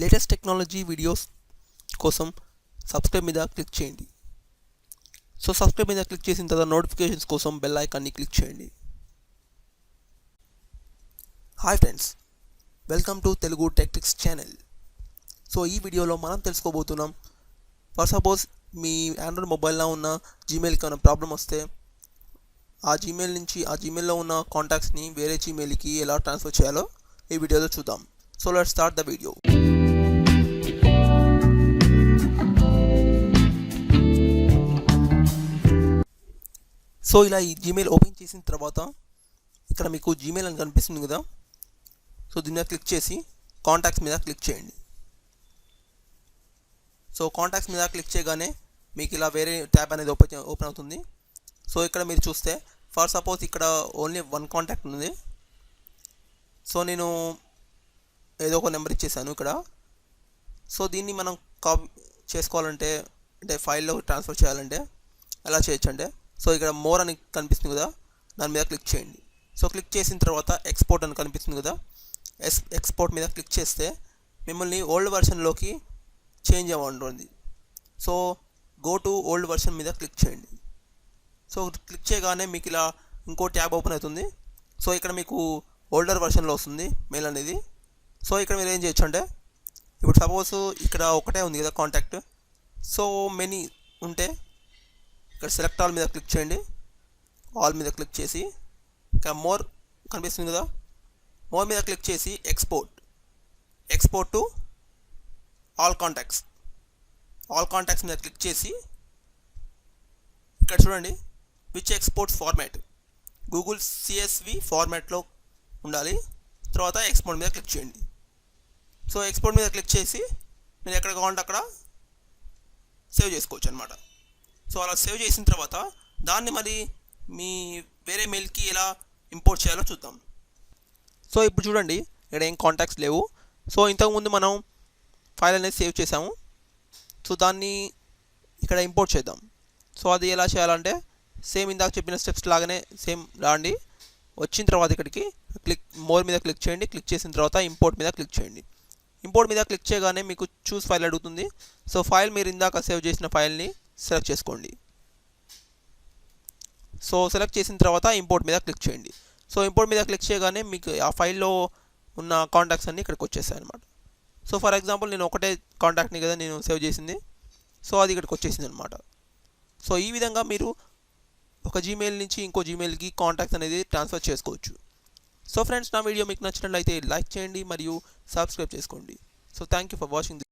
Latest technology videos కోసం subscribe మీద click చేయండి. సో సబ్స్క్రైబ్ మీద క్లిక్ చేసిన తర్వాత నోటిఫికేషన్స్ కోసం బెల్ ఐకాన్ని క్లిక్ చేయండి. Hi friends, welcome to Telugu tech tricks channel. So ఈ వీడియోలో మనం తెలుసుకోబోతున్నాం, ఫర్ సపోజ్ మీ ఆండ్రాయిడ్ మొబైల్లో ఉన్న జీమెయిల్కి ఏమైనా ప్రాబ్లం వస్తే ఆ జీమెయిల్లో ఉన్న కాంటాక్ట్స్ని వేరే జీమెయిల్కి ఎలా ట్రాన్స్ఫర్ చేయాలో ఈ వీడియోలో చూద్దాం. So let's start the video. So ఇలా ఈ జీమెయిల్ ఓపెన్ చేసిన తర్వాత ఇక్కడ మీకు జీమెయిల్ అని కనిపిస్తుంది కదా, సో దీని మీద క్లిక్ చేసి కాంటాక్ట్స్ మీద క్లిక్ చేయండి. సో కాంటాక్ట్స్ మీద క్లిక్ చేయగానే మీకు ఇలా వేరే ట్యాబ్ అనేది ఓపెన్ అవుతుంది. సో ఇక్కడ మీరు చూస్తే ఫర్ సపోజ్ ఇక్కడ ఓన్లీ వన్ కాంటాక్ట్ ఉంది. సో నేను ఏదో ఒక నెంబర్ ఇచ్చేసాను ఇక్కడ. సో దీన్ని మనం కాపీ చేసుకోవాలంటే, అంటే ఫైల్లో ట్రాన్స్ఫర్ చేయాలంటే ఎలా చేయొచ్చు అంటే, సో ఇక్కడ మోర్ అని కనిపిస్తుంది కదా, దాని మీద క్లిక్ చేయండి. సో క్లిక్ చేసిన తర్వాత ఎక్స్పోర్ట్ అని కనిపిస్తుంది కదా, ఎక్స్పోర్ట్ మీద క్లిక్ చేస్తే మిమ్మల్ని ఓల్డ్ వర్షన్లోకి చేంజ్ అవ్వండి. So go to old version మీద క్లిక్ చేయండి. సో క్లిక్ చేయగానే మీకు ఇలా ఇంకో ట్యాబ్ ఓపెన్ అవుతుంది. సో ఇక్కడ మీకు ఓల్డర్ వర్షన్లో వస్తుంది మెయిల్ అనేది. సో ఇక్కడ మీరు ఏం చేయొచ్చు అంటే, ఇప్పుడు సపోజ్ ఇక్కడ ఒకటే ఉంది కదా కాంటాక్ట్, సో మెనీ ఉంటే ఇక్కడ సెలెక్ట్ ఆల్ మీద క్లిక్ చేయండి. ఆల్ మీద క్లిక్ చేసి ఇక్కడ మోర్ కనిపిస్తుంది కదా, మోర్ మీద క్లిక్ చేసి ఎక్స్పోర్ట్ టు ఆల్ కాంటాక్ట్స్ మీద క్లిక్ చేసి ఇక్కడ చూడండి which exports format, Google CSV ఫార్మాట్లో ఉండాలి. తర్వాత ఎక్స్పోర్ట్ మీద క్లిక్ చేయండి. సో ఎక్స్పోర్ట్ మీద క్లిక్ చేసి మీరు ఎక్కడ కావాలంటే అక్కడ సేవ్ చేసుకోవచ్చు అనమాట. సో అలా సేవ్ చేసిన తర్వాత దాన్ని మరి మీ వేరే మెయిల్కి ఎలా ఇంపోర్ట్ చేయాలో చూద్దాం. సో ఇప్పుడు చూడండి ఇక్కడ ఏం కాంటాక్ట్స్ లేవు. సో ఇంతకుముందు మనం ఫైల్ అనేది సేవ్ చేసాము. సో దాన్ని ఇక్కడ ఇంపోర్ట్ చేద్దాం. సో అది ఎలా చేయాలంటే సేమ్ ఇందాక చెప్పిన స్టెప్స్ లాగానే సేమ్ రాండి. వచ్చిన తర్వాత ఇక్కడికి మోర్ మీద క్లిక్ చేయండి. క్లిక్ చేసిన తర్వాత ఇంపోర్ట్ మీద క్లిక్ చేయండి. ఇంపోర్ట్ మీద క్లిక్ చేయగానే మీకు చూస్ ఫైల్ అడుగుతుంది. సో ఫైల్ మీరు ఇందాక సేవ్ చేసిన ఫైల్ని సెలెక్ట్ చేసుకోండి. సో సెలెక్ట్ చేసిన తర్వాత ఇంపోర్ట్ మీద క్లిక్ చేయండి. సో ఇంపోర్ట్ మీద క్లిక్ చేయగానే మీకు ఆ ఫైల్లో ఉన్న కాంటాక్ట్స్ అన్నీ ఇక్కడికి వచ్చేస్తాయి అనమాట. సో ఫర్ ఎగ్జాంపుల్ నేను ఒకటే కాంటాక్ట్ని కదా నేను సేవ్ చేసింది, సో అది ఇక్కడికి వచ్చేసింది అనమాట. సో ఈ విధంగా మీరు ఒక జీమెయిల్ నుంచి ఇంకో జీమెయిల్కి కాంటాక్ట్స్ అనేది ట్రాన్స్ఫర్ చేసుకోవచ్చు. సో ఫ్రెండ్స్, నా వీడియో మీకు నచ్చినట్లయితే లైక్ చేయండి మరియు సబ్స్క్రైబ్ చేసుకోండి. So thank you for watching.